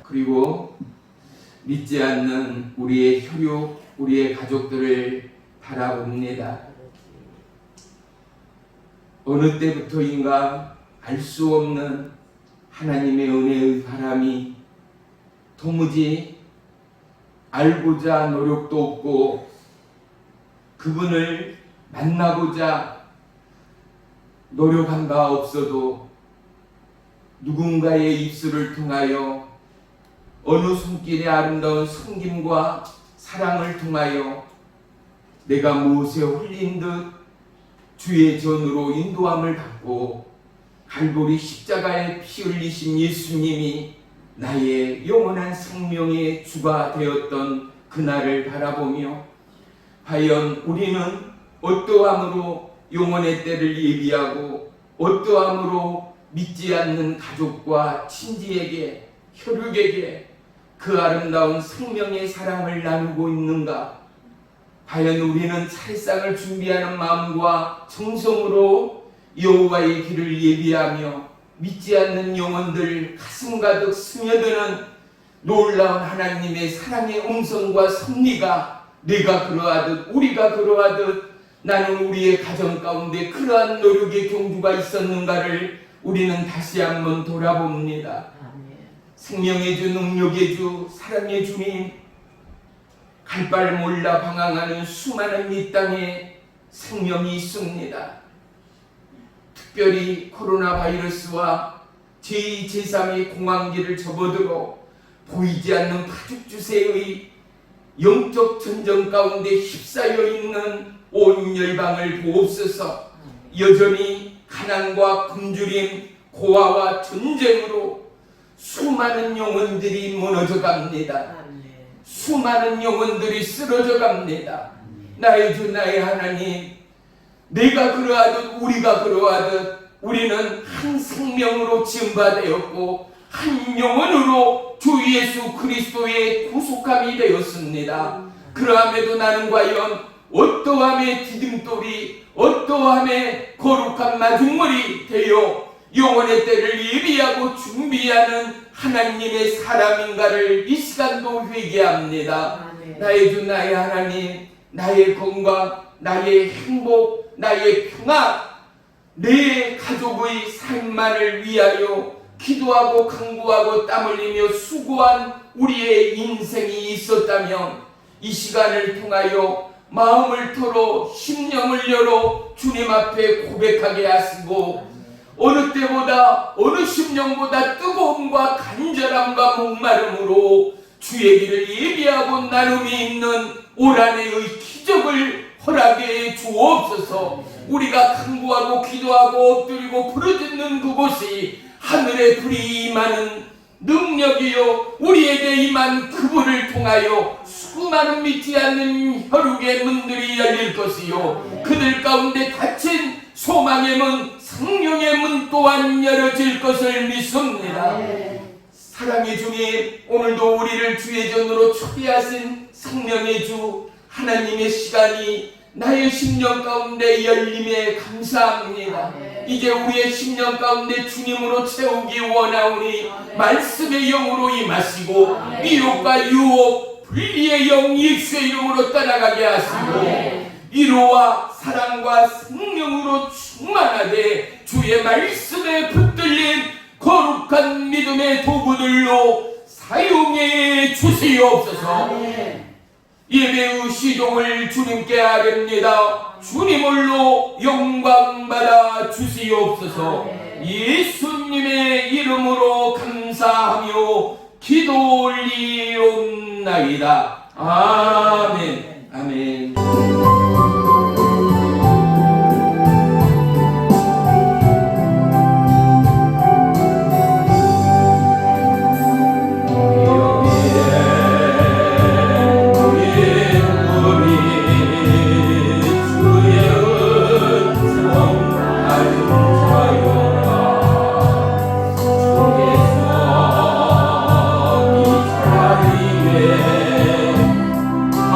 그리고 믿지 않는 우리의 혈육, 우리의 가족들을 바라봅니다. 어느 때부터인가 알 수 없는 하나님의 은혜의 바람이 도무지 알고자 노력도 없고 그분을 만나고자 노력한 바 없어도 누군가의 입술을 통하여 어느 손길의 아름다운 섬김과 사랑을 통하여 내가 무엇에 홀린 듯 주의 전으로 인도함을 받고 갈보리 십자가에 피 흘리신 예수님이 나의 영원한 생명의 주가 되었던 그날을 바라보며 과연 우리는 어떠함으로 영원의 때를 예비하고 어떠함으로 믿지 않는 가족과 친지에게 혈육에게 그 아름다운 생명의 사랑을 나누고 있는가? 과연 우리는 살상을 준비하는 마음과 정성으로 여호와의 길을 예비하며 믿지 않는 영혼들 가슴 가득 스며드는 놀라운 하나님의 사랑의 음성과 섭리가 내가 그러하듯 우리가 그러하듯 나는 우리의 가정 가운데 그러한 노력의 경주가 있었는가를 우리는 다시 한번 돌아봅니다. 생명의 주, 능력의 주, 사랑의 주님, 갈 바를 몰라 방황하는 수많은 이 땅에 생명이 있습니다. 특별히 코로나 바이러스와 제2, 제3의 공황기를 접어들어 보이지 않는 파죽주세의 영적 전쟁 가운데 휩싸여 있는 온 열방을 보옵소서. 여전히 가난과 굶주림, 고아와 전쟁으로 수많은 영혼들이 무너져 갑니다. 수많은 영혼들이 쓰러져 갑니다. 나의 주, 나의 하나님, 내가 그러하듯 우리가 그러하듯 우리는 한 생명으로 지음받았고 한 영혼으로 주 예수 그리스도의 구속함이 되었습니다. 그러함에도 나는 과연 어떠함의 디딤돌이, 어떠함의 거룩한 마중물이 되어 영원의 때를 예비하고 준비하는 하나님의 사람인가를 이 시간도 회개합니다. 나의 주, 나의 하나님, 나의 건강, 나의 행복, 나의 평안, 내 가족의 삶만을 위하여 기도하고 간구하고 땀 흘리며 수고한 우리의 인생이 있었다면 이 시간을 통하여 마음을 털어 심령을 열어 주님 앞에 고백하게 하시고 어느 때보다 어느 심령보다 뜨거움과 간절함과 목마름으로 주의 길을 예비하고 나눔이 있는 올 한해의 기적을 허락해 주옵소서. 우리가 간구하고 기도하고 엎드리고 부르짖는 그곳이 하늘의 불이 임하는 능력이요 우리에게 임한 그분을 통하여 수많은 믿지 않는 혈육의 문들이 열릴 것이요 그들 가운데 닫힌 소망의 문, 생명의 문 또한 열어질 것을 믿습니다. 사랑의 주님, 오늘도 우리를 주의 전으로 초대하신 생명의 주 하나님의 시간이 나의 심령 가운데 열림에 감사합니다. 이제 우리의 심령 가운데 주님으로 채우기 원하오니 말씀의 영으로 임하시고 미혹과 유혹, 분리의 영 예수의 이름으로 떠나가게 하시고 위로와 사랑과 생명으로 충만하게 주의 말씀에 붙들린 거룩한 믿음의 도구들로 사용해 주시옵소서. 예배의 시종을 주님께 아뢰옵니다. 주님 홀로 영광받아 주시옵소서. 예수님의 이름으로 감사하며 기도 올리옵나이다. 아멘. 아멘.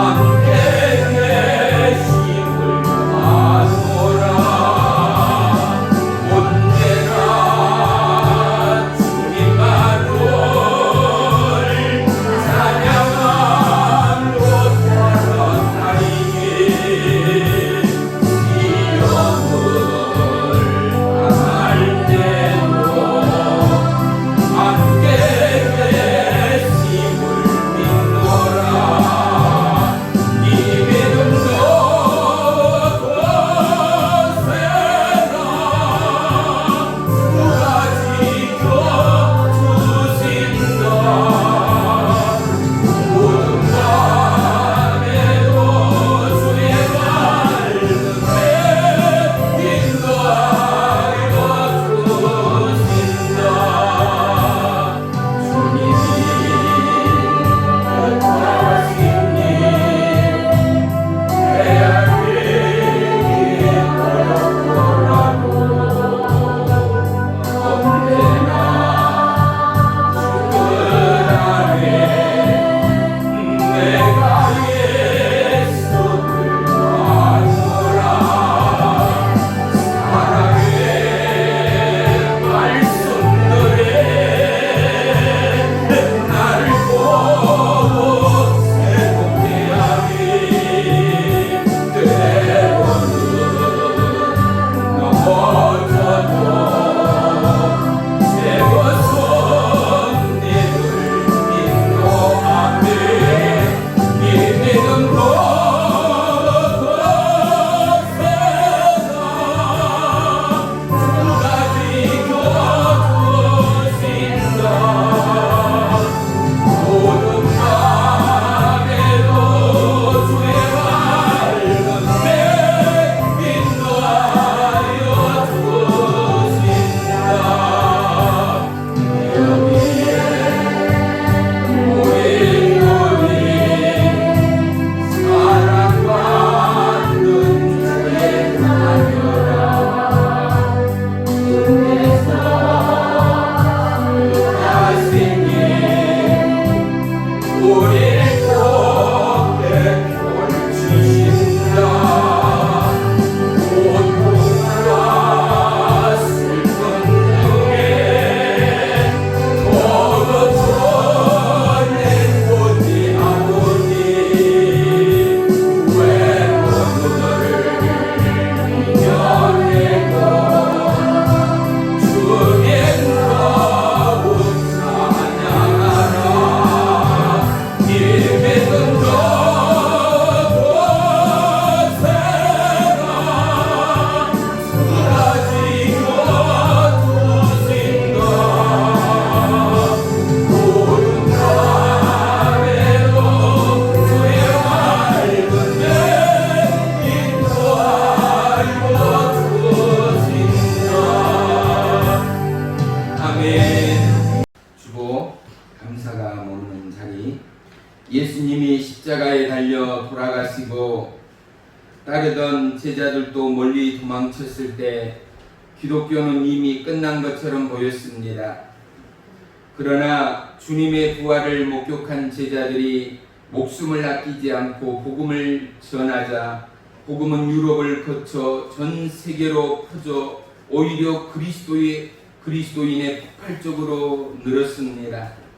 함께 감사가 머무는 자리. 예수님이 십자가에 달려 돌아가시고 따르던 제자들도 멀리 도망쳤을 때 기독교는 이미 끝난 것처럼 보였습니다. 그러나 주님의 부활을 목격한 제자들이 목숨을 아끼지 않고 복음을 전하자 복음은 유럽을 거쳐 전 세계로 퍼져 오히려 그리스도인의 폭발적으로 늘었습니다.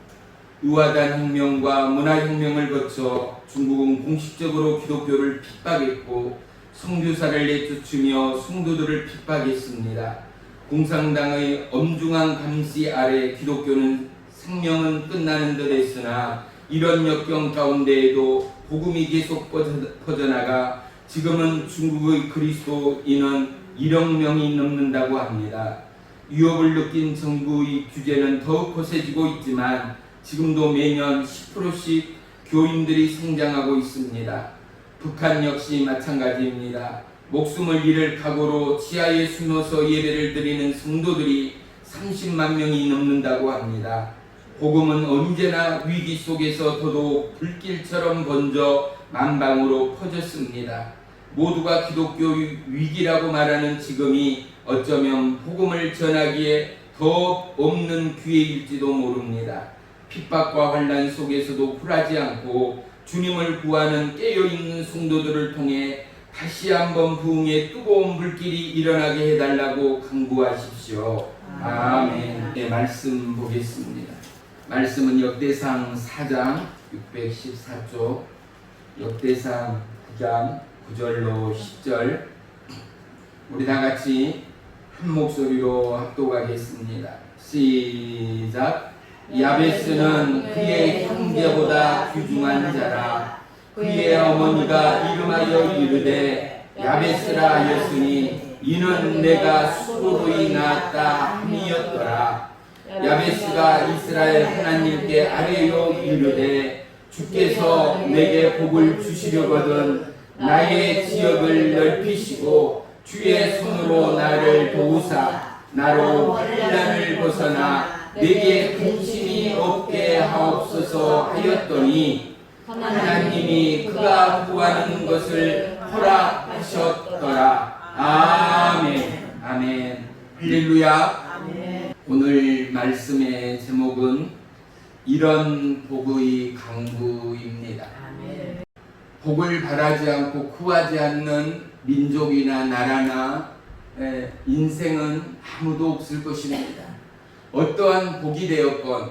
의화단 혁명과 문화혁명을 거쳐 중국은 공식적으로 기독교를 핍박했고 선교사를 내쫓으며 성도들을 핍박했습니다. 공산당의 엄중한 감시 아래 기독교는 생명은 끝나는 듯 했으나 이런 역경 가운데에도 복음이 계속 퍼져나가 지금은 중국의 그리스도인은 1억 명이 넘는다고 합니다. 위협을 느낀 정부의 규제는 더욱 거세지고 있지만 지금도 매년 10%씩 교인들이 성장하고 있습니다. 북한 역시 마찬가지입니다. 목숨을 잃을 각오로 지하에 숨어서 예배를 드리는 성도들이 30만 명이 넘는다고 합니다. 복음은 언제나 위기 속에서 더더욱 불길처럼 번져 만방으로 퍼졌습니다. 모두가 기독교 위기라고 말하는 지금이 어쩌면 복음을 전하기에 더 없는 기회일지도 모릅니다. 핍박과 환난 속에서도 굴하지 않고 주님을 구하는 깨어있는 성도들을 통해 다시 한번 부흥의 뜨거운 불길이 일어나게 해달라고 간구하십시오. 아멘. 네, 말씀 보겠습니다. 말씀은 역대상 4장 614쪽, 역대상 9장 9절로 10절. 우리 다 같이 한 목소리로 합독하겠습니다. 시작. 야베스는 그의 형제보다 귀중한 자라. 그의 어머니가 이름하여 이르되 야베스라 하였으니 이는 내가 수고로이 낳았다 함이었더라. 야베스가 이스라엘 하나님께 아뢰어 이르되 주께서 내게 복을 주시려거든 나의 지역을 넓히시고 주의 손으로 나를 도우사 나로 환난을 벗어나 내게 근심이 없게 하옵소서 하였더니 하나님이 그가 구하는 것을 허락하셨더라. 아멘. 아멘. 할렐루야. 오늘 말씀의 제목은 이런 복의 강구입니다. 복을 바라지 않고 구하지 않는 민족이나 나라나 인생은 아무도 없을 것입니다. 어떠한 복이 되었건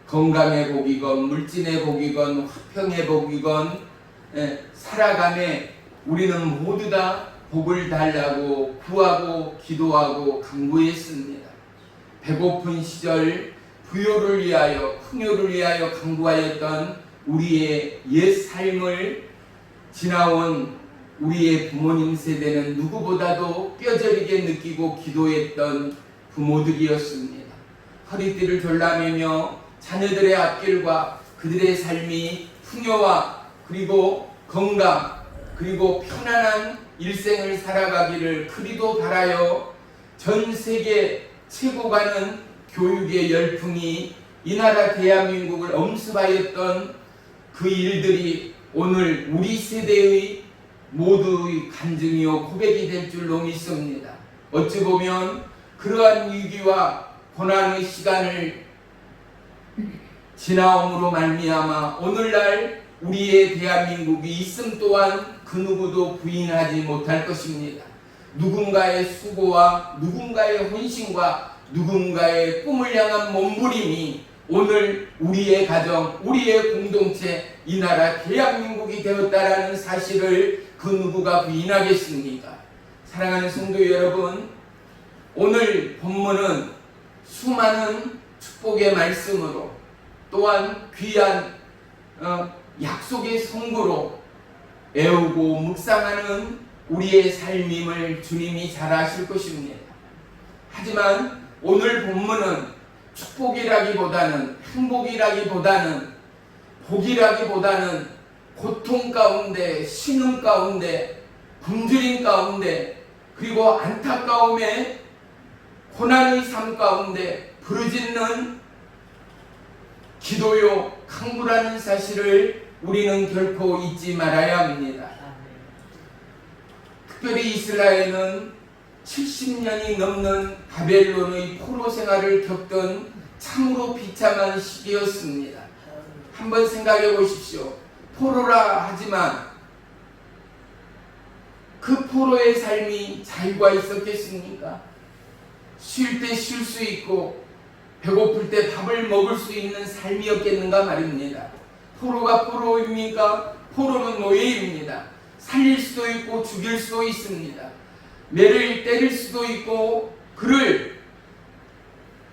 건강의 복이건 물질의 복이건 화평의 복이건 살아감에 우리는 모두 다 복을 달라고 구하고 기도하고 간구했습니다. 배고픈 시절 부요를 위하여 풍요를 위하여 간구하였던 우리의 옛 삶을 지나온 우리의 부모님 세대는 누구보다도 뼈저리게 느끼고 기도했던 부모들이었습니다. 허리띠를 졸라매며 자녀들의 앞길과 그들의 삶이 풍요와 그리고 건강 그리고 편안한 일생을 살아가기를 그리도 바라여 전 세계 최고 가는 교육의 열풍이 이 나라 대한민국을 엄습하였던 그 일들이 오늘 우리 세대의 모두의 간증이요 고백이 될 줄로 믿습니다. 어찌 보면 그러한 위기와 고난의 시간을 지나옴으로 말미암아 오늘날 우리의 대한민국이 있음 또한 그 누구도 부인하지 못할 것입니다. 누군가의 수고와 누군가의 헌신과 누군가의 꿈을 향한 몸부림이 오늘 우리의 가정, 우리의 공동체, 이 나라 대한민국이 되었다라는 사실을 그 누구가 부인하겠습니까? 사랑하는 성도 여러분, 오늘 본문은 수많은 축복의 말씀으로 또한 귀한 약속의 선구로 애우고 묵상하는 우리의 삶임을 주님이 잘 아실 것입니다. 하지만 오늘 본문은 축복이라기보다는 행복이라기보다는 복이라기보다는 고통 가운데 신음 가운데 굶주림 가운데 그리고 안타까움에 고난의 삶 가운데 부르짖는 기도요 강구라는 사실을 우리는 결코 잊지 말아야 합니다. 특별히 이스라엘은 70년이 넘는 바벨론의 포로 생활을 겪던 참으로 비참한 시기였습니다. 한번 생각해 보십시오. 포로라 하지만 그 포로의 삶이 자유가 있었겠습니까? 쉴 때 쉴 수 있고 배고플 때 밥을 먹을 수 있는 삶이었겠는가 말입니다. 포로가 포로입니까? 포로는 노예입니다. 살릴 수도 있고 죽일 수도 있습니다. 매를 때릴 수도 있고 그를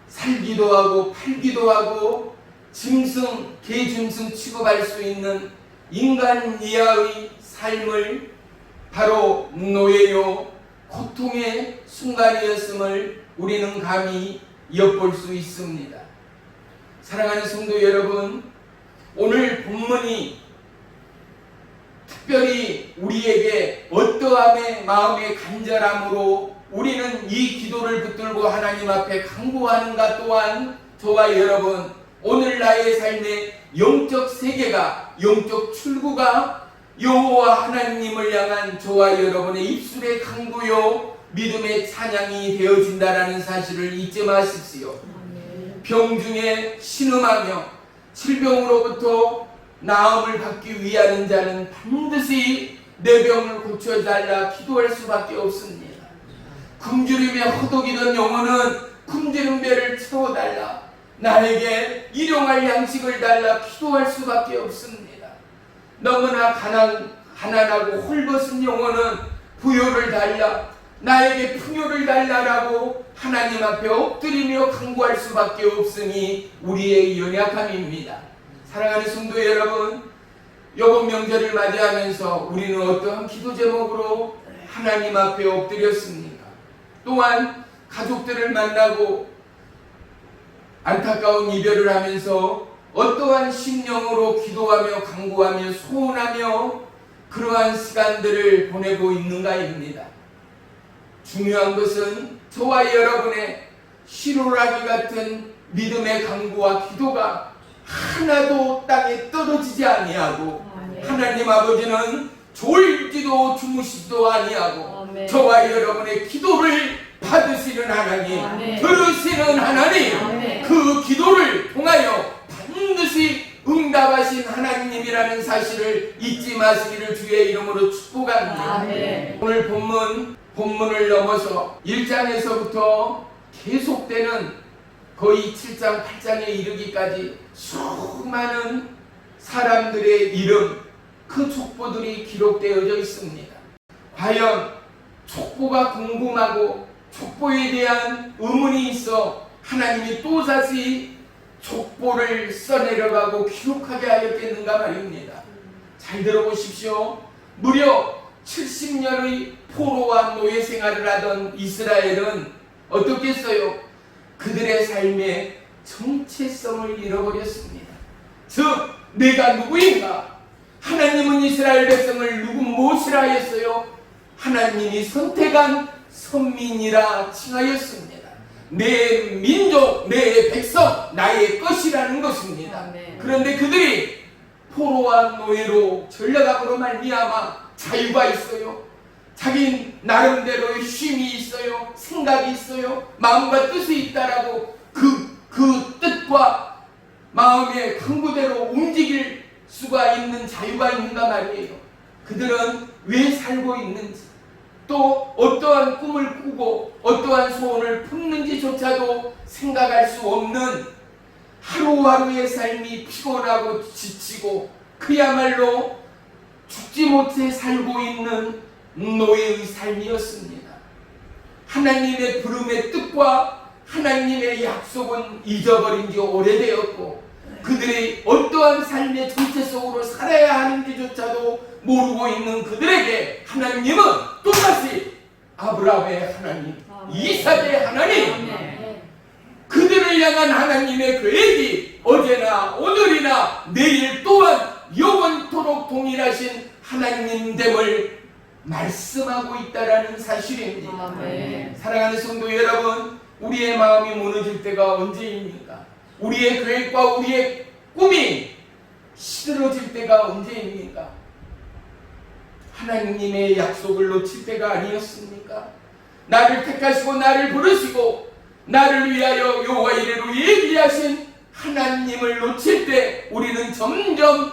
살기도 하고 팔기도 하고 짐승, 개짐승 취급할 수 있는 인간 이하의 삶을 바로 노예요 고통의 순간이었음을 우리는 감히 엿볼 수 있습니다. 사랑하는 성도 여러분, 오늘 본문이 특별히 우리에게 어떠함의 마음의 간절함으로 우리는 이 기도를 붙들고 하나님 앞에 간구하는가 또한 저와 여러분 오늘 나의 삶의 영적 세계가 영적 출구가 여호와 하나님을 향한 저와 여러분의 입술의 간구요 믿음의 찬양이 되어진다라는 사실을 잊지 마십시오. 병중에 신음하며 질병으로부터 나음을 받기 위하는 자는 반드시 내 병을 고쳐달라 기도할 수밖에 없습니다. 굶주림에 허덕이던 영혼은 굶주린 배를 채워달라, 나에게 일용할 양식을 달라 기도할 수밖에 없습니다. 너무나 가난하고 홀벗은 영혼은 부요를 달라, 나에게 풍요를 달라라고 하나님 앞에 엎드리며 간구할 수밖에 없으니 우리의 연약함입니다. 사랑하는 성도 여러분, 이번 명절을 맞이하면서 우리는 어떠한 기도 제목으로 하나님 앞에 엎드렸습니까? 또한 가족들을 만나고 안타까운 이별을 하면서 어떠한 심령으로 기도하며 간구하며 소원하며 그러한 시간들을 보내고 있는가입니다. 중요한 것은 저와 여러분의 시로라기 같은 믿음의 간구와 기도가 하나도 땅에 떨어지지 아니하고 하나님 아버지는 졸지도 주무시지도 아니하고 저와 여러분의 기도를 받으시는 하나님, 들으시는 하나님, 그 기도를 통하여 반드시 응답하신 하나님이라는 사실을 잊지 마시기를 주의 이름으로 축복합니다. 오늘 본문을 넘어서 1장에서부터 계속되는 거의 7장, 8장에 이르기까지 수많은 사람들의 이름, 그 족보들이 기록되어져 있습니다. 과연 족보가 궁금하고 족보에 대한 의문이 있어 하나님이 또다시 족보를 써내려가고 기록하게 하였겠는가 말입니다. 잘 들어보십시오. 무려 70년의 포로와 노예 생활을 하던 이스라엘은 어떻겠어요? 그들의 삶의 정체성을 잃어버렸습니다. 즉 내가 누구인가? 하나님은 이스라엘 백성을 누구 무엇이라 하였어요? 하나님이 선택한 선민이라 칭하였습니다. 내 민족, 내 백성, 나의 것이라는 것입니다. 그런데 그들이 포로와 노예로 전려감으로 말미암아 자유가 있어요. 자기 나름대로의 쉼이 있어요. 생각이 있어요. 마음과 뜻이 있다라고 그 뜻과 마음의 강구대로 움직일 수가 있는 자유가 있는가 말이에요. 그들은 왜 살고 있는지, 또 어떠한 꿈을 꾸고 어떠한 소원을 품는지조차도 생각할 수 없는 하루하루의 삶이 피곤하고 지치고 그야말로 죽지 못해 살고 있는 노예의 삶이었습니다. 하나님의 부름의 뜻과 하나님의 약속은 잊어버린 지 오래되었고 그들이 어떠한 삶의 정체성으로 살아야 하는지조차도 모르고 있는 그들에게 하나님은 또다시 아브라함의 하나님, 이삭의 하나님, 그들을 향한 하나님의 계획이 어제나 오늘이나 내일 또한 영원토록 동일하신 하나님됨을 말씀하고 있다라는 사실입니다. 사랑하는 성도 여러분, 우리의 마음이 무너질 때가 언제입니까? 우리의 계획과 우리의 꿈이 시들어질 때가 언제입니까? 하나님의 약속을 놓칠 때가 아니었습니까? 나를 택하시고 나를 부르시고 나를 위하여 여호와 이레로 예비하신 하나님을 놓칠 때 우리는 점점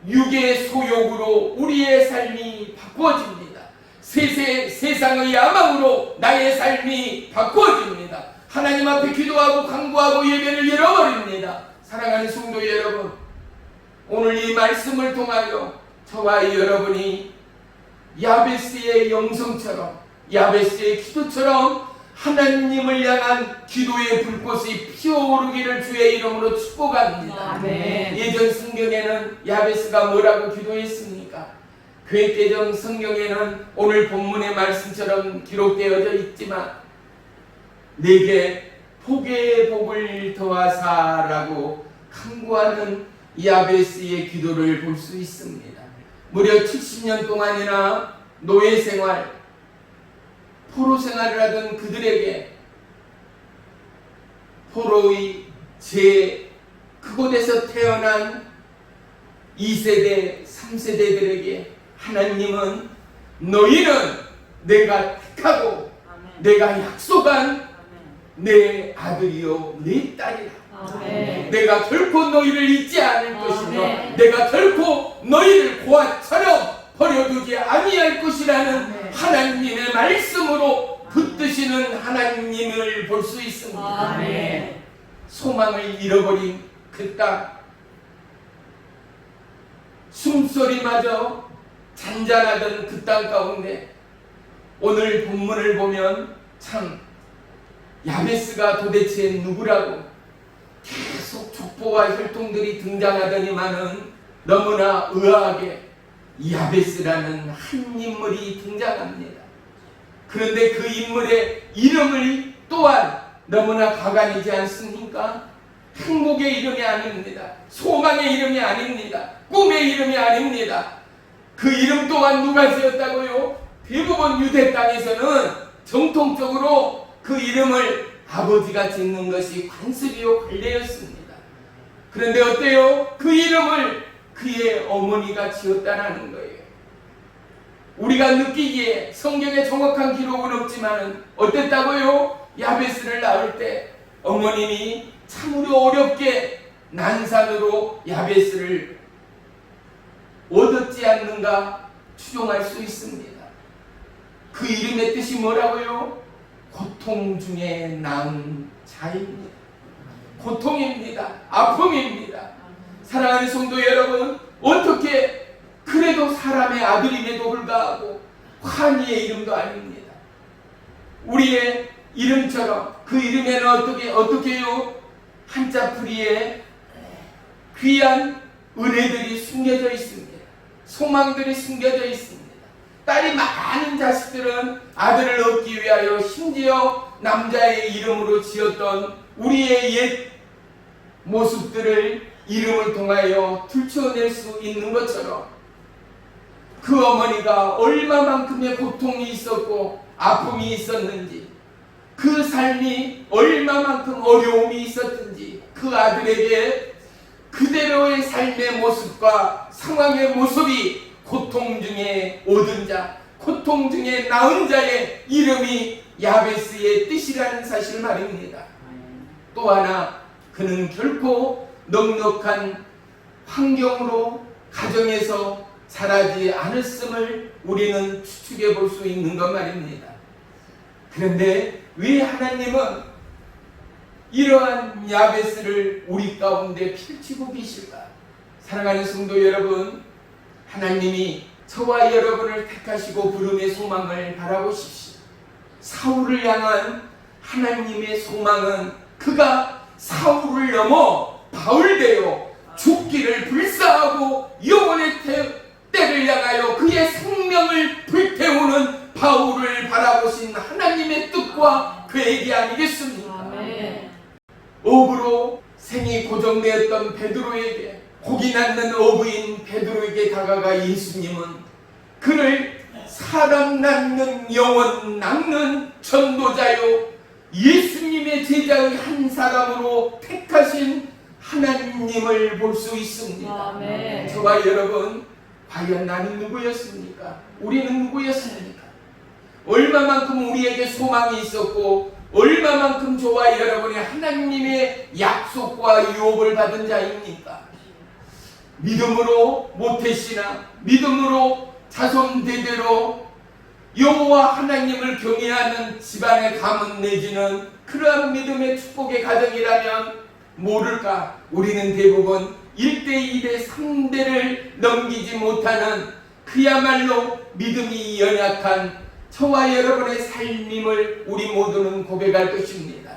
육의 소욕으로 우리의 삶이 바꾸어집니다. 세상의 야망으로 나의 삶이 바꾸어집니다. 하나님 앞에 기도하고 간구하고 예배를 잃어버립니다. 사랑하는 성도 여러분, 오늘 이 말씀을 통하여 저와 여러분이 야베스의 영성처럼, 야베스의 기도처럼 하나님을 향한 기도의 불꽃이 피어오르기를 주의 이름으로 축복합니다. 아멘. 예전 성경에는 야베스가 뭐라고 기도했습니까? 구약개정 성경에는 오늘 본문의 말씀처럼 기록되어져 있지만 내게 복의 복을 더하사라고 간구하는 야베스의 기도를 볼 수 있습니다. 무려 70년 동안이나 노예 생활, 포로 생활을 하던 그들에게 포로의 그곳에서 태어난 2세대, 3세대들에게 하나님은 너희는 내가 택하고 내가 약속한 내 아들이요 내 딸이라. 아멘. 내가 결코 너희를 잊지 않을 것이며 아멘. 내가 결코 너희를 고아처럼 버려두지 아니할 것이라는 아멘. 하나님의 말씀으로 붙드시는 하나님을 볼 수 있습니다. 아멘. 소망을 잃어버린 그 땅, 숨소리마저 잔잔하던 그 땅 가운데 오늘 본문을 보면 참 야베스가 도대체 누구라고 계속 족보와 혈통들이 등장하더니만은 너무나 의아하게 야베스라는 한 인물이 등장합니다. 그런데 그 인물의 이름을 또한 너무나 가관이지 않습니까? 행복의 이름이 아닙니다. 소망의 이름이 아닙니다. 꿈의 이름이 아닙니다. 그 이름 또한 누가 지었다고요? 대부분 유대 땅에서는 정통적으로 그 이름을 아버지가 짓는 것이 관습이요 관례였습니다. 그런데 어때요? 그 이름을 그의 어머니가 지었다라는 거예요. 우리가 느끼기에 성경에 정확한 기록은 없지만 어땠다고요? 야베스를 낳을 때 어머님이 참으로 어렵게 난산으로 야베스를 얻었지 않는가 추정할 수 있습니다. 그 이름의 뜻이 뭐라고요? 고통 중에 낳은 자입니다. 고통입니다. 아픔입니다. 사랑하는 성도 여러분, 어떻게 그래도 사람의 아들임에도 불구하고 환희의 이름도 아닙니다. 우리의 이름처럼 그 이름에는 어떻게요? 한자풀이에 귀한 은혜들이 숨겨져 있습니다. 소망들이 숨겨져 있습니다. 딸이 많은 자식들은 아들을 얻기 위하여 심지어 남자의 이름으로 지었던 우리의 옛 모습들을 이름을 통하여 들춰낼 수 있는 것처럼 그 어머니가 얼마만큼의 고통이 있었고 아픔이 있었는지, 그 삶이 얼마만큼 어려움이 있었든지 그 아들에게 그대로의 삶의 모습과 상황의 모습이 고통 중에 얻은 자, 고통 중에 낳은 자의 이름이 야베스의 뜻이라는 사실 말입니다. 또 하나, 그는 결코 넉넉한 환경으로 가정에서 자라지 않았음을 우리는 추측해 볼 수 있는 것 말입니다. 그런데 왜 하나님은 이러한 야베스를 우리 가운데 펼치고 계실까? 사랑하는 성도 여러분, 하나님이 저와 여러분을 택하시고 부름의 소망을 바라보십시오. 사울을 향한 하나님의 소망은 그가 사울을 넘어 바울되어 죽기를 불사하고 영원의 때를 향하여 그의 생명을 불태우는 바울을 바라보신 하나님의 뜻과 계획이 아니겠습니까? 아멘. 업으로 생이 고정되었던 베드로에게, 복이 낳는 어부인 베드로에게 다가가 예수님은 그를 사람 낳는 영혼 낳는 전도자요 예수님의 제자의 한 사람으로 택하신 하나님을 볼 수 있습니다. 아멘. 저와 여러분, 과연 나는 누구였습니까? 우리는 누구였습니까? 얼마만큼 우리에게 소망이 있었고 얼마만큼 저와 여러분이 하나님의 약속과 유업을 받은 자입니까? 믿음으로 모태신앙, 믿음으로 자손 대대로 여호와 하나님을 경외하는 집안의 가문 내지는 그러한 믿음의 축복의 가정이라면 모를까, 우리는 대부분 1대, 2대, 3대를 넘기지 못하는 그야말로 믿음이 연약한 저와 여러분의 삶임을 우리 모두는 고백할 것입니다.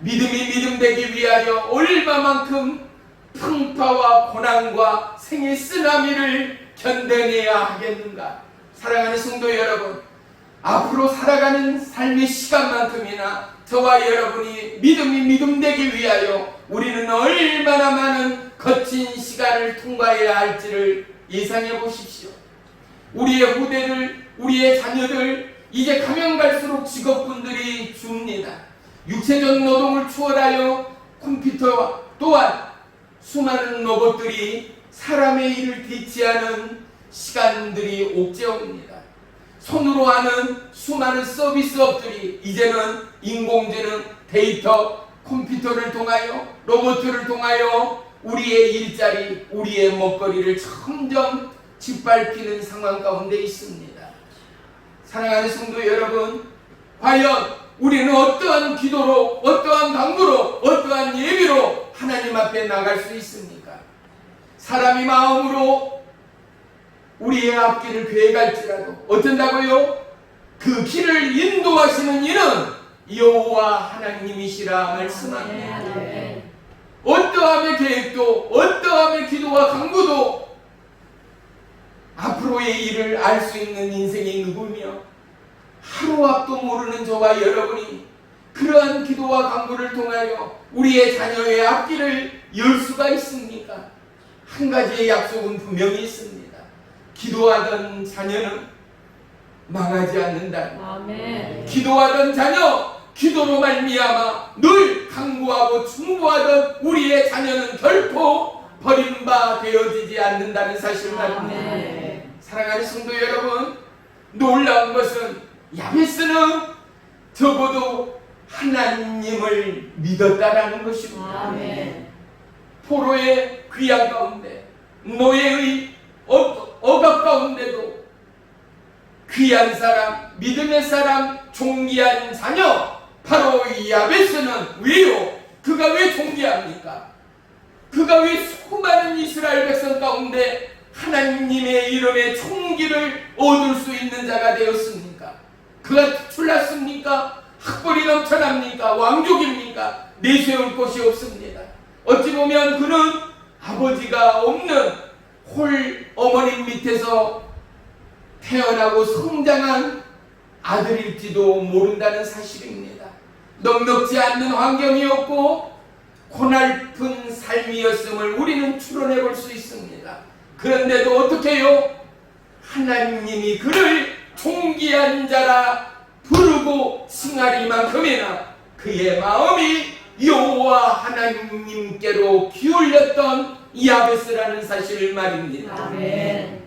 믿음이 믿음되기 위하여 얼마만큼 풍파와 고난과 생의 쓰나미를 견뎌내야 하겠는가. 사랑하는 성도 여러분, 앞으로 살아가는 삶의 시간만큼이나 저와 여러분이 믿음이 믿음되기 위하여 우리는 얼마나 많은 거친 시간을 통과해야 할지를 예상해 보십시오. 우리의 후대들, 우리의 자녀들, 이제 가면 갈수록 직업군들이 줍니다. 육체적 노동을 추월하여 컴퓨터와 또한 수많은 로봇들이 사람의 일을 대체하는 시간들이 옥죄옵니다. 손으로 하는 수많은 서비스업들이 이제는 인공지능, 데이터, 컴퓨터를 통하여, 로봇을 통하여 우리의 일자리, 우리의 먹거리를 점점 짓밟히는 상황 가운데 있습니다. 사랑하는 성도 여러분, 과연 우리는 어떠한 기도로, 어떠한 강구로, 어떠한 예비로 하나님 앞에 나갈 수 있습니까? 사람이 마음으로 우리의 앞길을 계획할지라도 어쩐다고요? 그 길을 인도하시는 이는 여호와 하나님이시라 말씀합니다. 어떠함의 계획도, 어떠함의 기도와 강구도 앞으로의 일을 알 수 있는 인생이 누구며 하루 앞도 모르는 저와 여러분이 그러한 기도와 강구를 통하여 우리의 자녀의 앞길을 열 수가 있습니까? 한 가지의 약속은 분명히 있습니다. 기도하던 자녀는 망하지 않는다. 아멘. 기도하던 자녀, 기도로 말미암아 늘 강구하고 충고하던 우리의 자녀는 결코 버림받아지지 않는다는 사실 말입니다. 아멘. 사랑하는 성도 여러분, 놀라운 것은 야베스는 적어도 하나님을 믿었다라는 것입니다. 아멘. 포로의 귀양 가운데, 노예의 억압 가운데도 귀한 사람, 믿음의 사람, 존귀한 자녀, 바로 이 야베스는 왜요? 그가 왜 존귀합니까? 그가 왜 수많은 이스라엘 백성 가운데 하나님의 이름의 총기를 얻을 수 있는 자가 되었습니까? 그가 특출났습니까? 학벌이 넘쳐납니까? 왕족입니까? 내세울 곳이 없습니다. 어찌 보면 그는 아버지가 없는 홀 어머니 밑에서 태어나고 성장한 아들일지도 모른다는 사실입니다. 넉넉지 않는 환경이었고 고날픈 삶이었음을 우리는 추론해 볼 수 있습니다. 그런데도 어떻게 해요? 하나님이 그를 존귀한 자라 부르고 칭하리만큼이나 그의 마음이 여호와 하나님께로 기울였던 야베스라는 사실 말입니다. 아멘.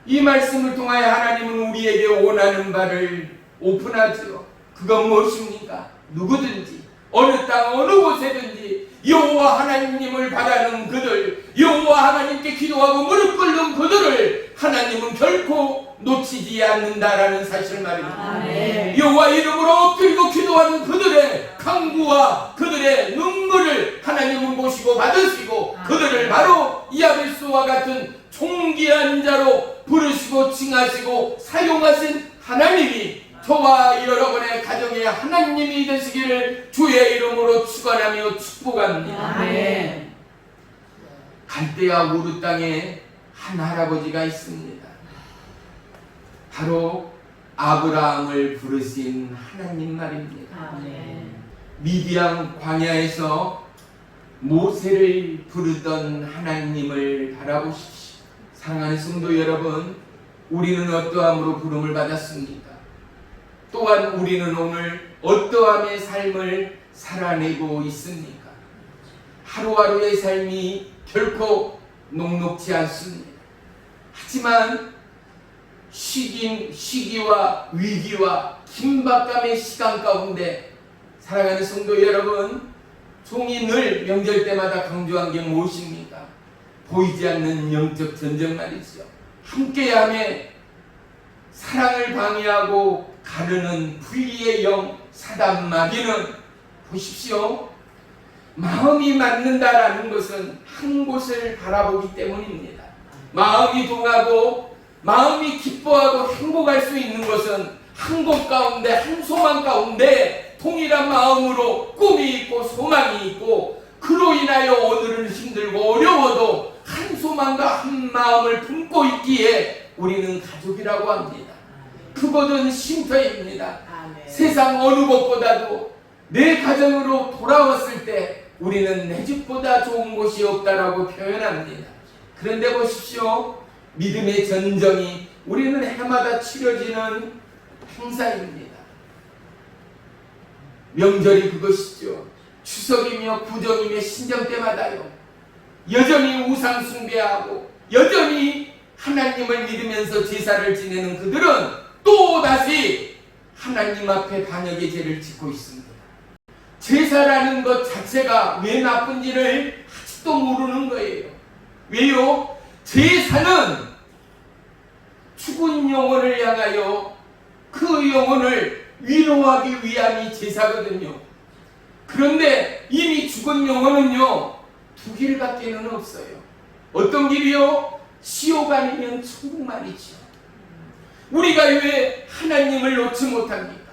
이 말씀을 통하여 하나님은 우리에게 원하는 바를 오픈하지요. 그건 무엇입니까? 누구든지 어느 땅 어느 곳에든지 여호와 하나님을 바라는 그들, 여호와 하나님께 기도하고 무릎 꿇는 그들을 하나님은 결코 놓치지 않는다라는 사실 말입니다. 아멘. 여호와 이름으로 엎드리고 기도하는 그들의 강구와 그들의 눈물을 하나님은 보시고 받으시고 그들을 바로 야베스와 같은 존귀한 자로 부르시고 칭하시고 사용하신 하나님이 저와 여러분의 가정의 하나님이 되시기를 주의 이름으로 축원하며 축복합니다. 아멘. 갈대아 우르 땅에 한 할아버지가 있습니다. 바로 아브라함을 부르신 하나님 말입니다. 아멘. 미디안 광야에서 모세를 부르던 하나님을 바라보십시오. 사랑하는 성도 여러분, 우리는 어떠함으로 부름을 받았습니까? 또한 우리는 오늘 어떠함의 삶을 살아내고 있습니까? 하루하루의 삶이 결코 녹록지 않습니다. 하지만 시기와 위기와 긴박감의 시간 가운데 사랑하는 성도 여러분, 종이 늘 명절 때마다 강조한 게 무엇입니까? 보이지 않는 영적 전쟁 말이죠. 함께함에 사랑을 방해하고 가르는 불의의 영 사단 마귀는 보십시오. 마음이 맞는다라는 것은 한 곳을 바라보기 때문입니다. 마음이 동하고 마음이 기뻐하고 행복할 수 있는 것은 한 곳 가운데 한 소망 가운데 동일한 마음으로 꿈이 있고 소망이 있고 그로 인하여 오늘은 힘들고 어려워도 한 소망과 한 마음을 품고 있기에 우리는 가족이라고 합니다. 그것은 쉼터입니다. 세상 어느 곳보다도 내 가정으로 돌아왔을 때 우리는 내 집보다 좋은 곳이 없다라고 표현합니다. 그런데 보십시오. 믿음의 전쟁이 우리는 해마다 치러지는 행사입니다. 명절이 그것이죠. 추석이며 구정이며 신정 때마다요. 여전히 우상 숭배하고 여전히 하나님을 믿으면서 제사를 지내는 그들은 또다시 하나님 앞에 반역의 죄를 짓고 있습니다. 제사라는 것 자체가 왜 나쁜지를 아직도 모르는 거예요. 왜요? 제사는 죽은 영혼을 향하여 그 영혼을 위로하기 위함이 제사거든요. 그런데 이미 죽은 영혼은요, 두 길밖에는 없어요. 어떤 길이요? 지옥 아니면 천국 말이죠. 우리가 왜 하나님을 놓지 못합니까?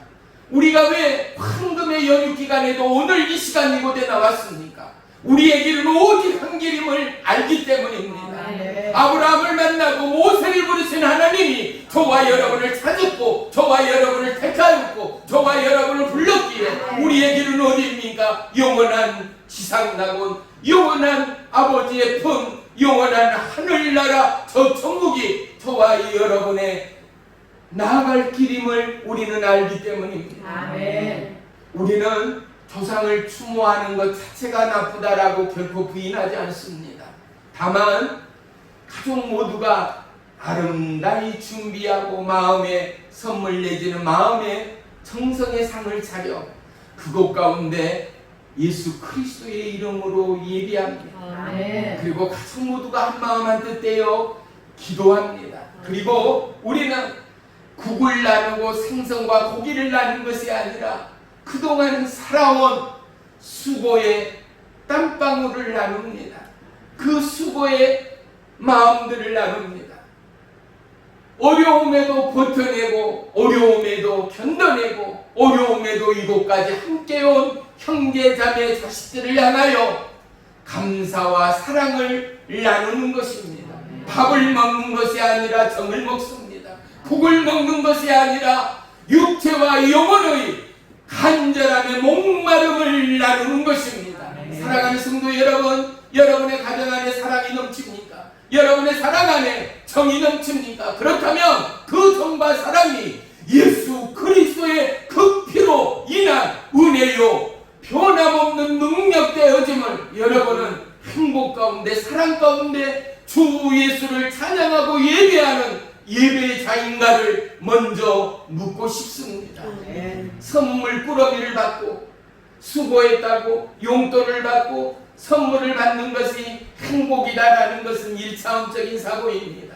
우리가 왜 황금의 연휴 기간에도 오늘 이 시간 이곳에 나왔습니까? 우리의 길은 오직 한 길임을 알기 때문입니다. 아브라함을 만나고 모세를 부르신 하나님이 저와 여러분을 찾았고 저와 여러분을 택하였고 저와 여러분을 불렀기에 우리의 길은 어디입니까? 영원한 지상낙원, 영원한 아버지의 품, 영원한 하늘나라 저 천국이 저와 여러분의 나아갈 길임을 우리는 알기 때문입니다. 아멘. 우리는 조상을 추모하는 것 자체가 나쁘다라고 결코 부인하지 않습니다. 다만 가족 모두가 아름다이 준비하고 마음에 선물 내지는 마음에 정성의 상을 차려 그곳 가운데 예수 그리스도의 이름으로 예비합니다. 아멘. 그리고 가족 모두가 한 마음 한 뜻 되어 기도합니다. 그리고 우리는 국을 나누고 생선과 고기를 나눈 것이 아니라 그동안 살아온 수고의 땀방울을 나눕니다. 그 수고의 마음들을 나눕니다. 어려움에도 버텨내고 어려움에도 견뎌내고 어려움에도 이곳까지 함께 온 형제 자매 자식들을 향하여 감사와 사랑을 나누는 것입니다. 밥을 먹는 것이 아니라 정을 먹습니다. 국을 먹는 것이 아니라 육체와 영혼의 간절함의 목마름을 나누는 것입니다. 사랑하는 성도 여러분, 여러분의 가정 안에 사랑이 넘칩니까? 여러분의 사랑 안에 정이 넘칩니까? 그렇다면 그 정과 사랑이 예수 그리스도의 그 피로 인한 은혜요 변함없는 능력 되어짐을 여러분은 행복 가운데 사랑 가운데 주 예수를 찬양하고 예배하는 예배자인가를 먼저 묻고 싶습니다. 선물 꾸러미를 받고 수고했다고 용돈을 받고 선물을 받는 것이 행복이다라는 것은 일차원적인 사고입니다.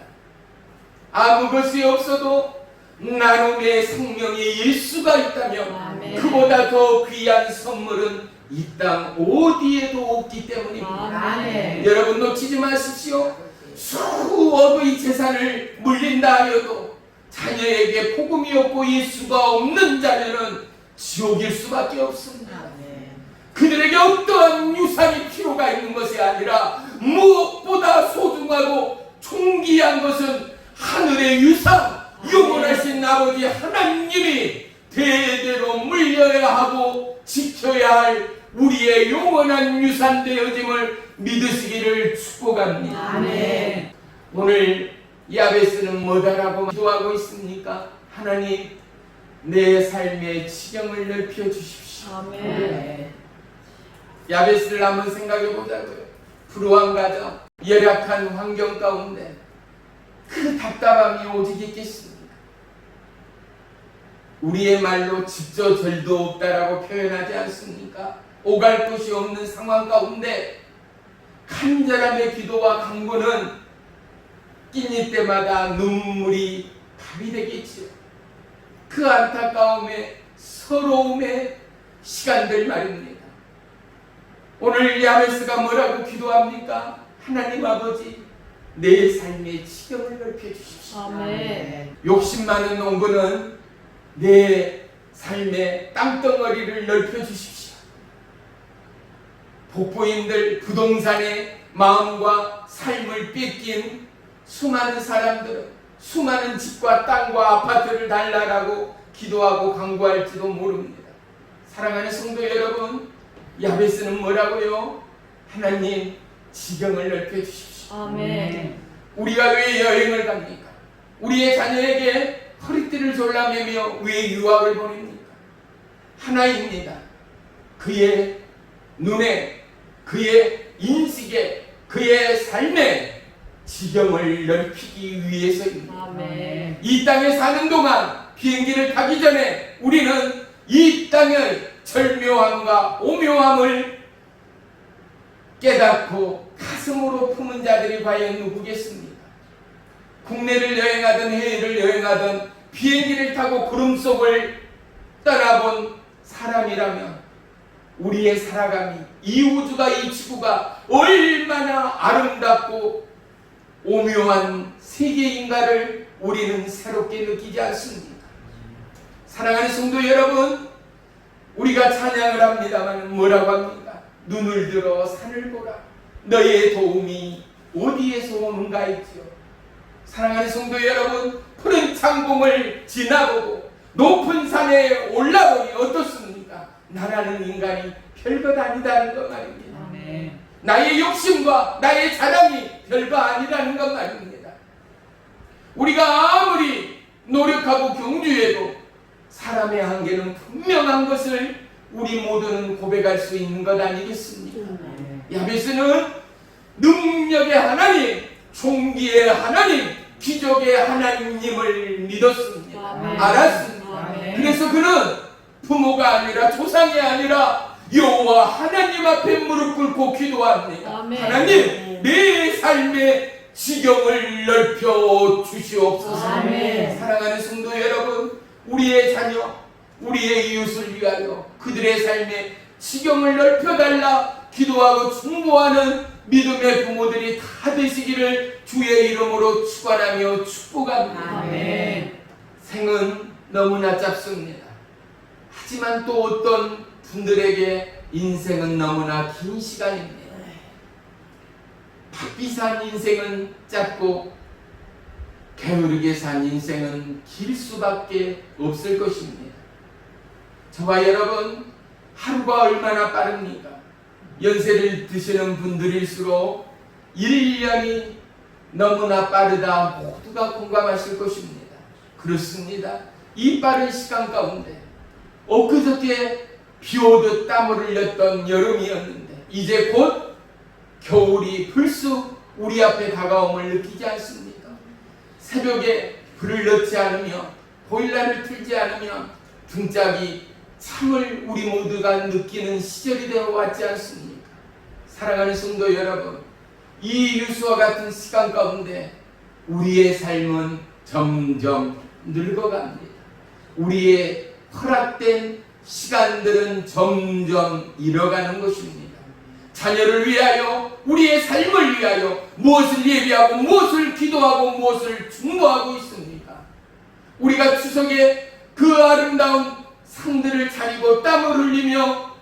아무 것이 없어도 나눔의 생명이 예수가 있다면 아멘. 그보다 더 귀한 선물은 이 땅 어디에도 없기 때문입니다. 아멘. 여러분 놓치지 마십시오. 수억의 재산을 물린다 하여도 자녀에게 복음이 없고 예수가 없는 자녀는 지옥일 수밖에 없습니다. 그들에게 어떠한 유산이 필요가 있는 것이 아니라 무엇보다 소중하고 존귀한 것은 하늘의 유산, 영원하신 아버지 하나님이 대대로 물려야 하고 지켜야 할 우리의 영원한 유산 되어짐을 믿으시기를 축복합니다. 아멘. 오늘 야베스는 뭐다라고 기도하고 있습니까? 하나님, 내 삶의 지경을 넓혀 주십시오. 아멘. 야베스를 한번 생각해 보자고요. 불우한 가정, 열악한 환경 가운데 그 답답함이 오직 있겠습니까? 우리의 말로 집저절도 없다라고 표현하지 않습니까? 오갈 곳이 없는 상황 가운데 간절함의 기도와 간구는 끼니 때마다 눈물이 밥이 되겠지요. 그 안타까움에 서러움의 시간들 말입니다. 오늘 야베스가 뭐라고 기도합니까? 하나님 아버지, 내 삶의 지경을 넓혀주십시오. 아멘. 욕심 많은 농부는 내 삶의 땅덩어리를 넓혀주십시오. 복부인들, 부동산의 마음과 삶을 뺏긴 수많은 사람들은 수많은 집과 땅과 아파트를 달라라고 기도하고 간구할지도 모릅니다. 사랑하는 성도 여러분, 야베스는 뭐라고요? 하나님, 지경을 넓혀주십시오. 아멘. 우리가 왜 여행을 갑니까? 우리의 자녀에게 허리띠를 졸라매며 왜 유학을 보냅니까? 하나입니다. 그의 눈에, 그의 인식에, 그의 삶에 지경을 넓히기 위해서입니다. 아멘. 이 땅에 사는 동안 비행기를 타기 전에 우리는 이 땅의 절묘함과 오묘함을 깨닫고 가슴으로 품은 자들이 과연 누구겠습니까? 국내를 여행하든 해외를 여행하든 비행기를 타고 구름 속을 떠나본 사람이라면 우리의 살아감이, 이 우주가, 이 지구가 얼마나 아름답고 오묘한 세계인가를 우리는 새롭게 느끼지 않습니까? 사랑하는 성도 여러분, 우리가 찬양을 합니다만 뭐라고 합니까? 눈을 들어 산을 보라. 너의 도움이 어디에서 오는가 했지요. 사랑하는 성도 여러분, 푸른 창공을 지나보고 높은 산에 올라보니 어떻습니까? 나라는 인간이 별것 아니다는 것 말입니다. 아멘. 나의 욕심과 나의 자랑이 별거 아니라는 것 말입니다. 우리가 아무리 노력하고 경주해도 사람의 한계는 분명한 것을 우리 모두는 고백할 수 있는 것 아니겠습니까? 야베스는 능력의 하나님, 총기의 하나님, 기적의 하나님님을 믿었습니다. 아멘. 알았습니다. 아멘. 그래서 그는 부모가 아니라 조상이 아니라 여호와 하나님 앞에 무릎 꿇고 기도합니다. 아멘. 하나님, 내 삶의 지경을 넓혀 주시옵소서. 아멘. 사랑하는 성도 여러분, 우리의 자녀, 우리의 이웃을 위하여 그들의 삶의 지경을 넓혀달라 기도하고 충고하는 믿음의 부모들이 다 되시기를 주의 이름으로 축원하며 축복합니다. 아멘. 생은 너무나 짧습니다. 하지만 또 어떤 분들에게 인생은 너무나 긴 시간입니다. 바삐산 인생은 짧고 게으르게 산 인생은 길 수밖에 없을 것입니다. 저와 여러분, 하루가 얼마나 빠릅니까? 연세를 드시는 분들일수록 1년이 너무나 빠르다 모두가 공감하실 것입니다. 그렇습니다. 이 빠른 시간 가운데 엊그저께 비오듯 땀을 흘렸던 여름이었는데 이제 곧 겨울이 불쑥 우리 앞에 다가옴을 느끼지 않습니까? 새벽에 불을 넣지 않으면, 보일러를 틀지 않으면 등짝이 참을 우리 모두가 느끼는 시절이 되어 왔지 않습니까? 사랑하는 성도 여러분, 이 뉴스와 같은 시간 가운데 우리의 삶은 점점 늙어갑니다. 우리의 허락된 시간들은 점점 잃어가는 것입니다. 자녀를 위하여, 우리의 삶을 위하여 무엇을 예비하고 무엇을 기도하고 무엇을 중보하고 있습니까? 우리가 추석에 그 아름다운 상들을 차리고 땀을 흘리며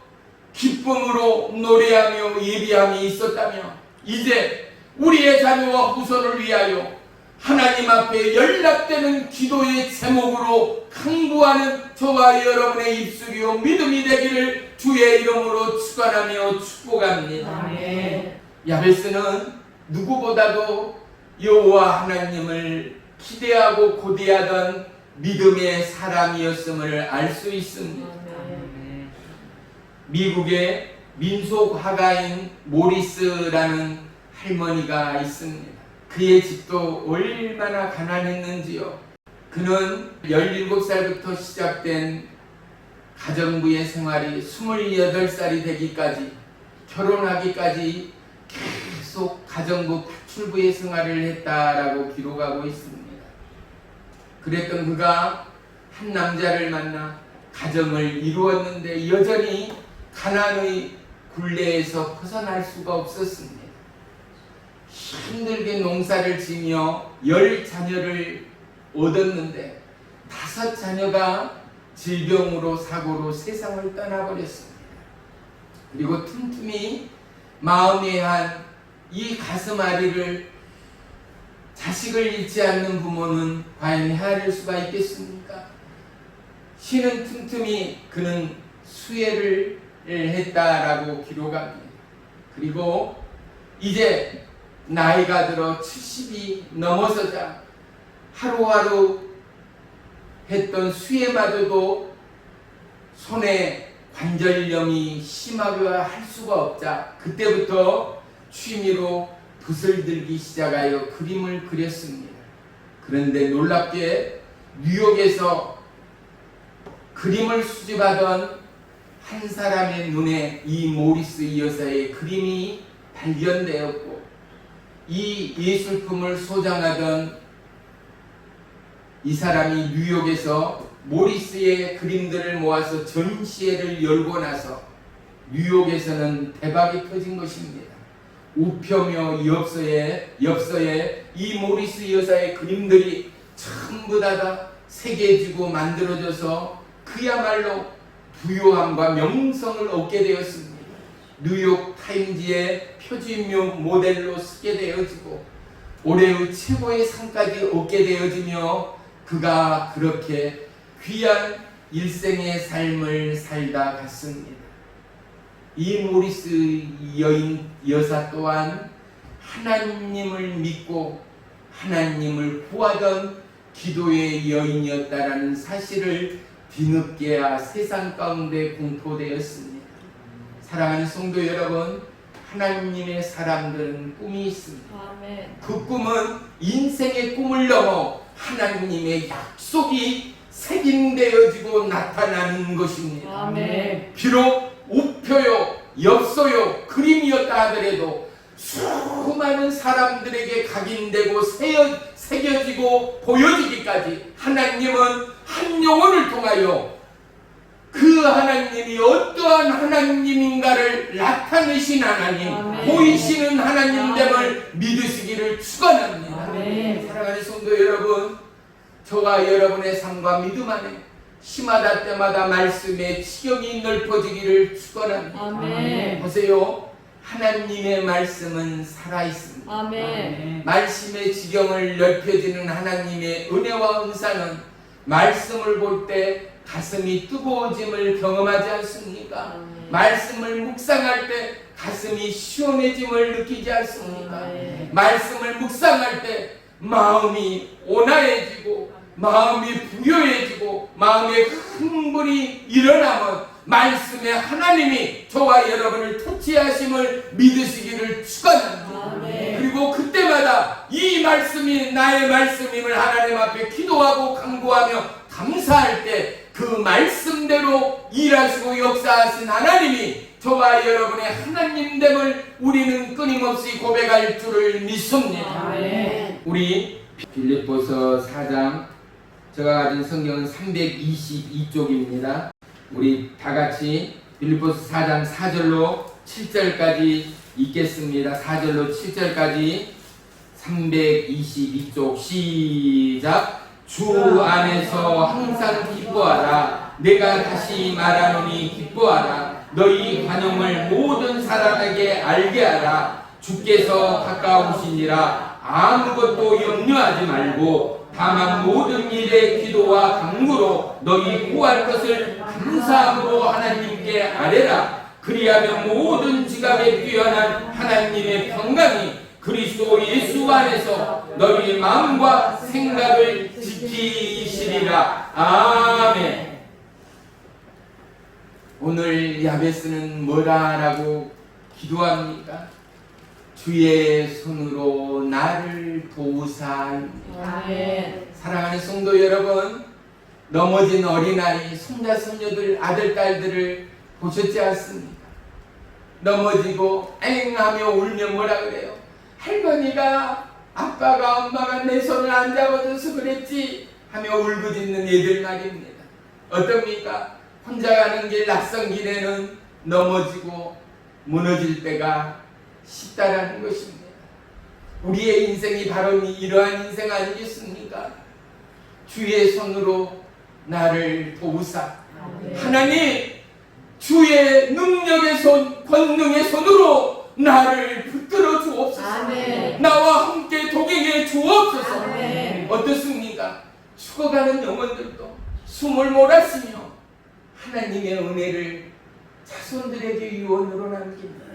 기쁨으로 노래하며 예비함이 있었다면 이제 우리의 자녀와 후손을 위하여 하나님 앞에 연락되는 기도의 제목으로 강구하는 저와 여러분의 입술이요 믿음이 되기를 주의 이름으로 축원하며 축복합니다. 아멘. 야베스는 누구보다도 여호와 하나님을 기대하고 고대하던 믿음의 사람이었음을 알 수 있습니다. 아멘. 미국의 민속 화가인 모리스라는 할머니가 있습니다. 그의 집도 얼마나 가난했는지요. 그는 17살부터 시작된 가정부의 생활이 28살이 되기까지, 결혼하기까지 계속 가정부 파출부의 생활을 했다라고 기록하고 있습니다. 그랬던 그가 한 남자를 만나 가정을 이루었는데 여전히 가난의 굴레에서 벗어날 수가 없었습니다. 힘들게 농사를 지며 10자녀를 얻었는데 5자녀가 질병으로 사고로 세상을 떠나버렸습니다. 그리고 틈틈이 마음에 한 이 가슴앓이를 자식을 잃지 않는 부모는 과연 헤아릴 수가 있겠습니까? 시는 틈틈이 그는 수혜를 했다라고 기록합니다. 그리고 이제 나이가 들어 70이 넘어서자 하루하루 했던 수혜마저도 손에 관절염이 심하게 할 수가 없자 그때부터 취미로 붓을 들기 시작하여 그림을 그렸습니다. 그런데 놀랍게 뉴욕에서 그림을 수집하던 한 사람의 눈에 이 모리스 여사의 그림이 발견되었고, 이 예술품을 소장하던 이 사람이 뉴욕에서 모리스의 그림들을 모아서 전시회를 열고 나서 뉴욕에서는 대박이 터진 것입니다. 우표며 엽서에 이 모리스 여사의 그림들이 전부 다 새겨지고 만들어져서 그야말로 부유함과 명성을 얻게 되었습니다. 뉴욕 타임지의 표지묘 모델로 쓰게 되어지고 올해의 최고의 상까지 얻게 되어지며 그가 그렇게 귀한 일생의 삶을 살다 갔습니다. 이 모리스 여사 또한 하나님을 믿고 하나님을 구하던 기도의 여인이었다라는 사실을 뒤늦게야 세상 가운데 공포되었습니다. 사랑하는 성도 여러분, 하나님의 사람들은 꿈이 있습니다. 아멘. 그 꿈은 인생의 꿈을 넘어 하나님의 약속이 색인되어지고 나타나는 것입니다. 아멘. 비록 우표요, 엽서요, 그림이었다 하더라도 수많은 사람들에게 각인되고 새겨지고 보여지기까지 하나님은 한 영혼을 통하여 그 하나님이 어떠한 하나님인가를 나타내신 하나님, 아멘. 보이시는 하나님됨을 믿으시기를 축원합니다. 아멘. 사랑하는 성도 여러분, 저와 여러분의 삶과 믿음 안에 시마다 때마다 말씀의 치경이 넓어지기를 축원합니다. 아멘. 보세요, 하나님의 말씀은 살아있습니다. 아멘. 말씀의 지경을 넓혀지는 하나님의 은혜와 은사는 말씀을 볼 때 가슴이 뜨거워짐을 경험하지 않습니까? 아멘. 말씀을 묵상할 때 가슴이 시원해짐을 느끼지 않습니까? 아멘. 말씀을 묵상할 때 마음이 온화해지고 마음이 부여해지고 마음에 흥분이 일어나면 말씀의 하나님이 저와 여러분을 터치하심을 믿으시기를 축원합니다. 아멘. 그리고 그때마다 이 말씀이 나의 말씀임을 하나님 앞에 기도하고 간구하며 감사할 때 그 말씀대로 일하시고 역사하신 하나님이 저와 여러분의 하나님됨을 우리는 끊임없이 고백할 줄을 믿습니다. 아멘. 우리 빌립보서 4장, 제가 가진 성경은 322쪽입니다. 우리 다같이 빌립보서 4장 4절로 7절까지 읽겠습니다. 4절로 7절까지 322쪽 시작. 주 안에서 항상 기뻐하라. 내가 다시 말하노니 기뻐하라. 너희 관용을 모든 사람에게 알게 하라. 주께서 가까우시니라. 아무것도 염려하지 말고 다만 모든 일에 기도와 간구로 너희 구할 것을 감사함으로 하나님께 아뢰라. 그리하면 모든 지각에 뛰어난 하나님의 평강이 그리스도 예수 안에서 너희 마음과 생각을 지키시리라. 아멘. 오늘 야베스는 뭐라라고 기도합니까? 주의 손으로 나를 도우사. 아멘. 사랑하는 성도 여러분, 넘어진 어린아이, 손자, 손녀들, 아들, 딸들을 보셨지 않습니까? 넘어지고 엥 하며 울며 뭐라 그래요? 할머니가, 아빠가, 엄마가 내 손을 안 잡아줘서 그랬지 하며 울부짖는 애들 말입니다. 어떻습니까? 혼자 가는 길, 낯선 길에는 넘어지고 무너질 때가 쉽다라는 것입니다. 우리의 인생이 바로 이러한 인생 아니겠습니까? 주의 손으로 나를 도우사. 아멘. 하나님, 주의 능력의 손, 권능의 손으로 나를 붙들어 주옵소서. 아멘. 나와 함께 동행해 주옵소서. 아멘. 어떻습니까? 죽어가는 영혼들도 숨을 몰아쉬며 하나님의 은혜를 자손들에게 유언으로 남깁니다.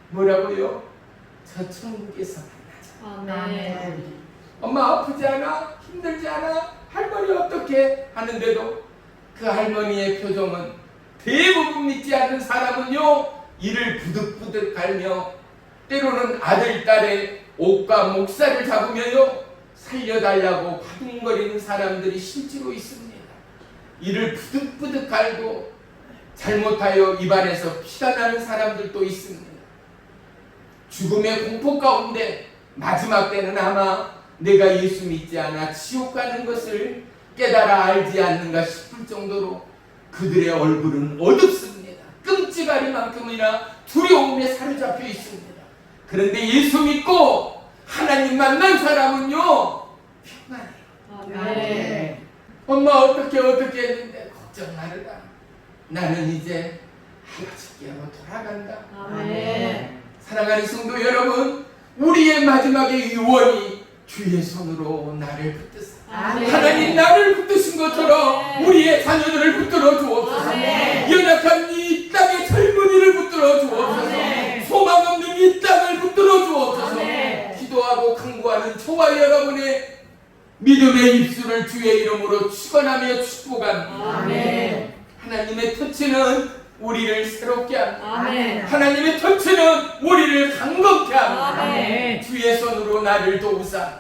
뭐라고요? 저 천국에서 만나자. 아멘. 엄마 아프지 않아? 힘들지 않아? 할머니 어떻게 하는데도 그 할머니의 표정은, 대부분 믿지 않는 사람은요, 이를 부득부득 갈며 때로는 아들, 딸의 옷과 목살을 잡으며요 살려달라고 바둥거리는 사람들이 실제로 있습니다. 이를 부득부득 갈고 잘못하여 입안에서 피가 나는 사람들도 있습니다. 죽음의 공포 가운데 마지막 때는 아마 내가 예수 믿지 않아 지옥 가는 것을 깨달아 알지 않는가 싶을 정도로 그들의 얼굴은 어둡습니다. 끔찍하리만큼이나 두려움에 사로잡혀 있습니다. 그런데 예수 믿고 하나님 만난 사람은요 평안해요. 아멘. 엄마 어떻게 했는데 걱정 말아라. 나는 이제 아버지께로 돌아간다. 아멘. 사랑하는 성도 여러분, 우리의 마지막의 유언이 주의 손으로 나를 붙드사. 아멘. 하나님 나를 붙드신 것처럼 아멘. 우리의 자녀들을 붙들어 주옵소서. 아멘. 연약한 이 땅의 젊은이를 붙들어 주옵소서. 아멘. 소망 없는 이 땅을 붙들어 주옵소서. 아멘. 기도하고 간구하는 저와 여러분의 믿음의 입술을 주의 이름으로 축원하며 축복합니다. 아멘. 하나님의 터치는 우리를 새롭게 합니다. 아멘. 하나님의 터치는 우리를 강건케 합니다. 아멘. 주의 손으로 나를 도우사.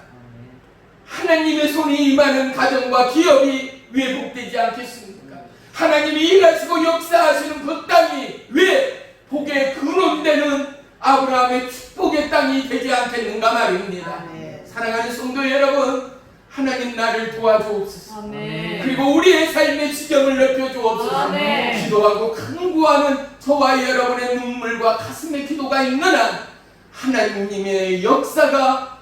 하나님의 손이 임하는 가정과 기업이 회복되지 않겠습니까? 하나님이 일하시고 역사하시는 그 땅이 왜 복의 근원되는 아브라함의 축복의 땅이 되지 않겠는가 말입니다. 사랑하는 성도 여러분, 하나님 나를 도와주옵소서. 아멘. 그리고 우리의 삶의 지경을 넓혀주옵소서. 아멘. 기도하고 간구하는 저와 여러분의 눈물과 가슴의 기도가 있는 한 하나님의 역사가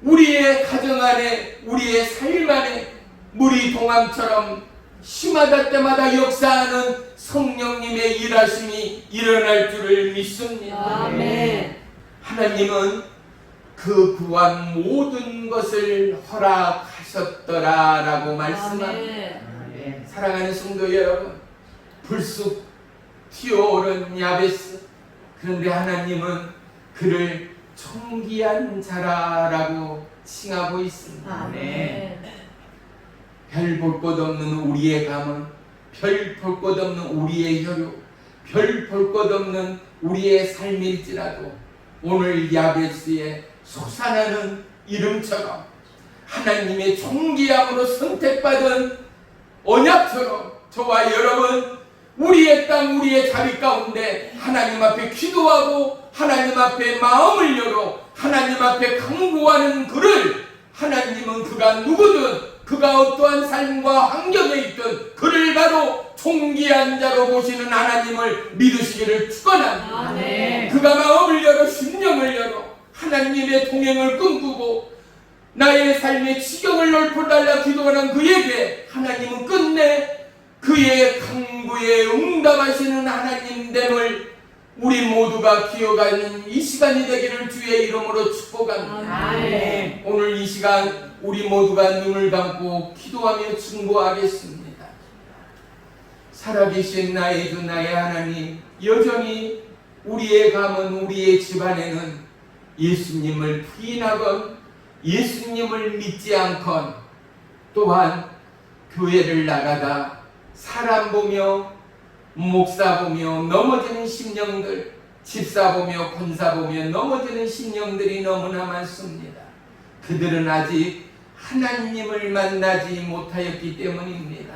우리의 가정 안에, 우리의 삶 안에 물이 동암처럼 심하다 때마다 역사하는 성령님의 일하심이 일어날 줄을 믿습니다. 아멘. 하나님은 그 구한 모든 것을 허락하셨더라라고 말씀합니다. 아멘. 사랑하는 성도 여러분, 불쑥 튀어오른 야베스, 그런데 하나님은 그를 존귀한 자라라고 칭하고 있습니다. 아멘. 별 볼 것 없는 우리의 가문, 별 볼 것 없는 우리의 혈육, 별 볼 것 없는 우리의 삶일지라도 오늘 야베스의 솟아나는 이름처럼 하나님의 존귀함으로 선택받은 언약처럼 저와 여러분 우리의 땅, 우리의 자리 가운데 하나님 앞에 기도하고 하나님 앞에 마음을 열어 하나님 앞에 간구하는 그를 하나님은 그가 누구든 그가 어떠한 삶과 환경에 있든 그를 바로 존귀한 자로 보시는 하나님을 믿으시기를 축원합니다. 아멘. 그가 마음을 열어 심령을 열어 하나님의 동행을 꿈꾸고 나의 삶의 지경을 넓혀달라 기도하는 그에게 하나님은 끝내 그의 간구에 응답하시는 하나님됨을 우리 모두가 기억하는 이 시간이 되기를 주의 이름으로 축복합니다. 아멘. 오늘 이 시간 우리 모두가 눈을 감고 기도하며 증거하겠습니다. 살아계신 나의 주 나의 하나님, 여전히 우리의 가문, 우리의 집안에는 예수님을 부인하건 예수님을 믿지 않건 또한 교회를 나가다 사람 보며 목사 보며 넘어지는 심령들, 집사 보며 권사 보며 넘어지는 심령들이 너무나 많습니다. 그들은 아직 하나님을 만나지 못하였기 때문입니다.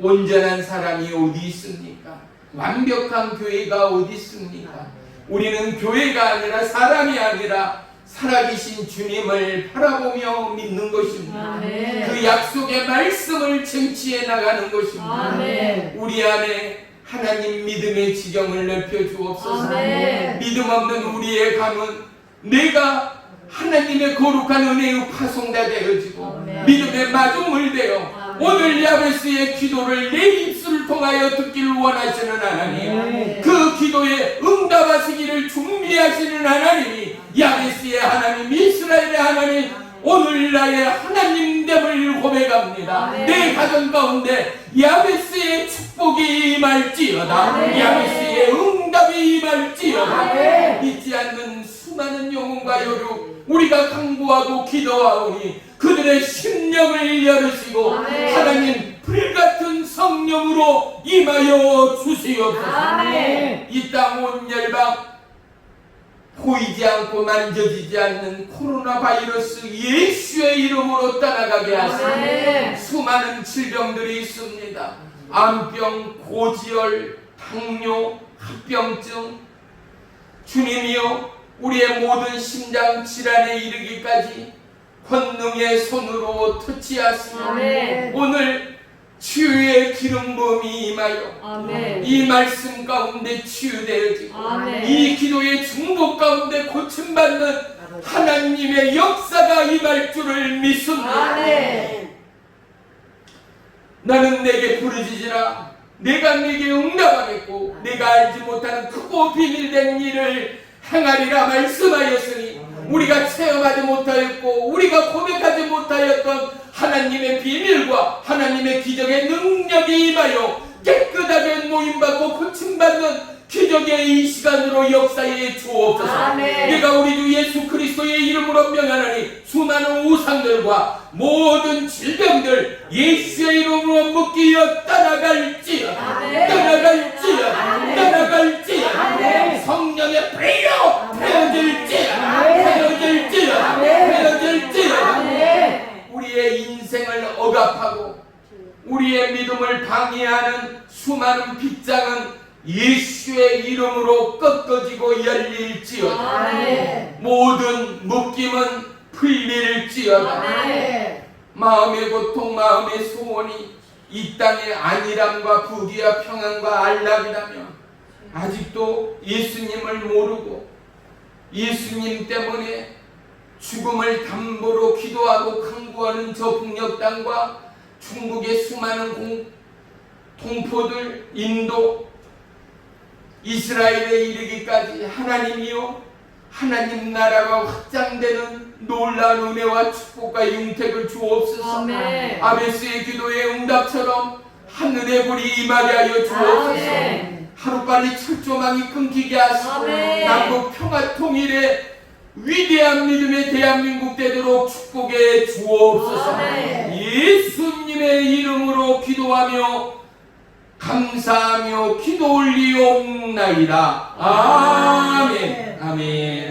온전한 사람이 어디 있습니까? 완벽한 교회가 어디 있습니까? 우리는 교회가 아니라 사람이 아니라 살아계신 주님을 바라보며 믿는 것입니다. 아멘. 그 약속의 말씀을 쟁취해 나가는 것입니다. 아멘. 우리 안에 하나님 믿음의 지경을 넓혀 주옵소서. 아멘. 믿음 없는 우리의 감은 내가 하나님의 거룩한 은혜의 파송자 되어지고 아멘. 믿음의 마중물 되어 아멘. 오늘 야베스의 기도를 내 입술을 통하여 듣기를 원하시는 하나님, 아멘. 그 기도에 응답하시기를 준비하시는 하나님이 야베스의 하나님, 이스라엘의 하나님, 오늘 나의 하나님됨을 고백합니다. 아멘. 내 가정 가운데 야베스의 축복이 임할지어다. 아멘. 야베스의 응답이 임할지어다. 아멘. 믿지 않는 수많은 영혼과 여류 우리가 강구하고 기도하오니 그들의 심령을 열으시고 아멘. 하나님 불같은 성령으로 임하여 주시옵소서. 아멘. 이 땅 온 열방 보이지 않고 만져지지 않는 코로나 바이러스 예수의 이름으로 떠나가게 하시고 아멘. 수많은 질병들이 있습니다. 암병, 고지혈, 당뇨, 합병증, 주님이여 우리의 모든 심장 질환에 이르기까지 권능의 손으로 터치하시고 아멘. 오늘 치유의 기름 부음이 임하여 아멘. 이 말씀 가운데 치유되어지고 아멘. 이 기도의 중복 가운데 고침받는 하나님의 역사가 임할 줄을 믿습니다. 아멘. 나는 내게 부르짖으라. 내가 내게 응답하겠고 내가 알지 못하는 크고 비밀된 일을 행하리라 말씀하였으니 우리가 체험하지 못하였고 우리가 고백하지 못하였던 하나님의 비밀과 하나님의 기적의 능력이 임하여 깨끗하게 모임받고 고침받는 기적의 이 시간으로 역사해 주옵소서. 아멘. 내가 우리 주 예수 그리스도의 이름으로 명하노니 수많은 우상들과 모든 질병들 예수의 이름으로 묶이어 떠나갈지어다. 아멘. 떠나갈지어다. 아멘. 떠나갈지어다. 아멘. 성령의 불로 태어질지어다. 아멘. 태어질지어다. 아멘. 태어질지어다. 아멘. 우리의 인생을 억압하고 우리의 믿음을 방해하는 수많은 빗장은 예수의 이름으로 꺾어지고 열릴지어다. 아멘. 모든 묶임은 풀릴지어다. 아멘. 마음의 고통, 마음의 소원이 이 땅의 안일함과 부귀와 평안과 안락이라면 아직도 예수님을 모르고 예수님 때문에 죽음을 담보로 기도하고 강구하는 저 북녘 땅과 중국의 수많은 동포들, 인도, 이스라엘에 이르기까지 하나님이요 하나님 나라가 확장되는 놀라운 은혜와 축복과 융택을 주옵소서. 아멘. 아베스의 기도의 응답처럼 하늘의 불이 임하게 하여 주옵소서. 아멘. 하루빨리 철조망이 끊기게 하시고 아멘. 남북 평화 통일의 위대한 믿음의 대한민국 되도록 축복해 주옵소서. 아멘. 예수님의 이름으로 기도하며 감사하며 기도 올리옵나이다. 아멘. 아멘.